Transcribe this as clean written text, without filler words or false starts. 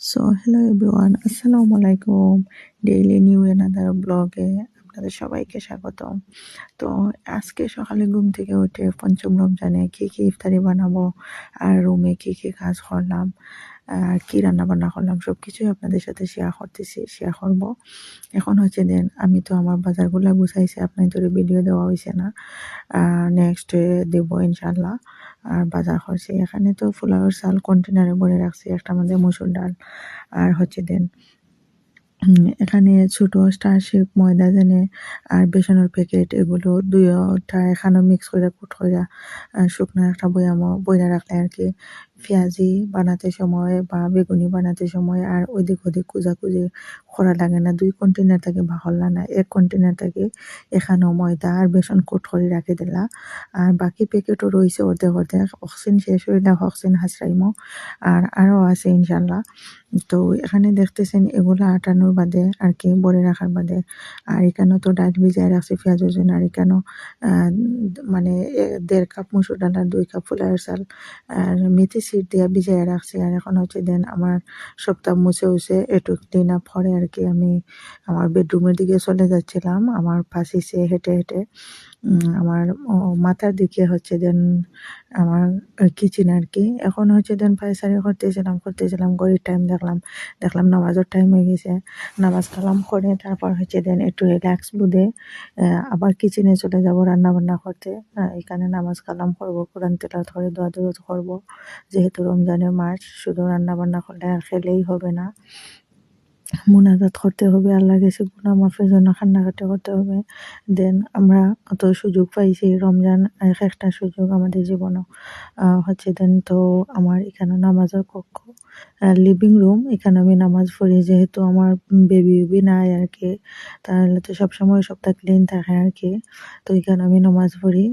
So hello everyone, আসসালামু আলাইকুম। Daily new another ব্লগে আপনাদের সবাইকে স্বাগতম। তো আজকে সকালে ঘুম থেকে উঠে পঞ্চম রমজানে কি কি ইফতারি বানাবো আর রুমে কি কি কাজ করলাম আর কি রান্না বান্না করলাম সবকিছুই আপনাদের সাথে শেয়ার করব। এখন হচ্ছে দেন আমি তো আমার বাজারগুলো গুছাইছি, আপনাদের ভিডিও দেওয়া হয়েছে না, নেক্সট দেব ইনশাল্লাহ। আর বাজার করছি, এখানে তো ফুলাওয়ের চাল কন্টেনারে ভরে রাখছি, একটা মধ্যে মসুর ডাল আর হচ্ছে দেন এখানে ছোট স্টার শেপ ময়দা জেনে আর বেসনের প্যাকেট এগুলো দুইটা এখানে মিক্স করে কুট করে শুকনো একটা বইয়া রাখলে আর কি পেঁয়াজি বানাতে সময় বা বেগুনি বানাতে সময় আর ওদিক খুঁজাখুঁজি করা লাগে না। 2 কন্টেনার থেকে ভাগলা না, 1 কন্টেনার থেকে এখানেও ময়দা আর বেসন কুট করে রাখি দিলা। আর বাকি প্যাকেটও রয়েছে অর্ধেক অক্সিন শেষ হইলে অক্সিন হাসরাইমো আর আরও আছে ইনশাল্লাহ। তো এখানে দেখতেছেন এগুলো আটানোর বাদে আর কি ভরে রাখার বাদে। আর এখানেও তো ডাল ভিজায় রাখছি পেঁয়াজের জন্য। আর এখানেও মানে 1.5 কাপ মসুর ডাল আর 2 কাপ ফুলার চাল আর মেথি সিড দিয়ে ভিজায় রাখছি। আর এখন হচ্ছে দেন আমার সপ্তাহ মুছে একটু ক্লিন আপ করে আর কি আমি আমার বেডরুমের দিকে চলে যাচ্ছিলাম। আমার পাশে হেঁটে হেঁটে আমার মাথার দিকে হচ্ছে দেন আমার কিচেন আর কি। এখন হচ্ছে দেন পায়চারি করতেছিলাম ঘড়ির টাইম দেখলাম নামাজের টাইম হয়ে গেছে। নামাজ কালাম করে তারপর হচ্ছে দেন একটু রিল্যাক্স বুঝে আবার কিচেনে চলে যাব রান্না বান্না করতে। এখানে নামাজ কালাম করবো, কোরআন তেলাওয়াত করে দোয়া দরুদ করবো। যেহেতু রমজানের মাস, শুধু রান্না বান্না করলে আর খেলেই হবে না, মুনাজাত করতে হবে, আল্লাহর কাছে গুনাহ মাফের জন্য কান্নাকাটি করতে হবে। দেন আমরা অত সুযোগ পাইছি, রমজান এক একটা সুযোগ আমাদের জীবনও হচ্ছে দেন। তো আমার এখানে নামাজের কক্ষ লিভিং রুম, এখানে আমি নামাজ পড়ি। যেহেতু আমার বেবি নাই আর কি, তাহলে তো সবসময় সবটা ক্লিন থাকে আর কি। তো এখানে আমি নামাজ পড়ি।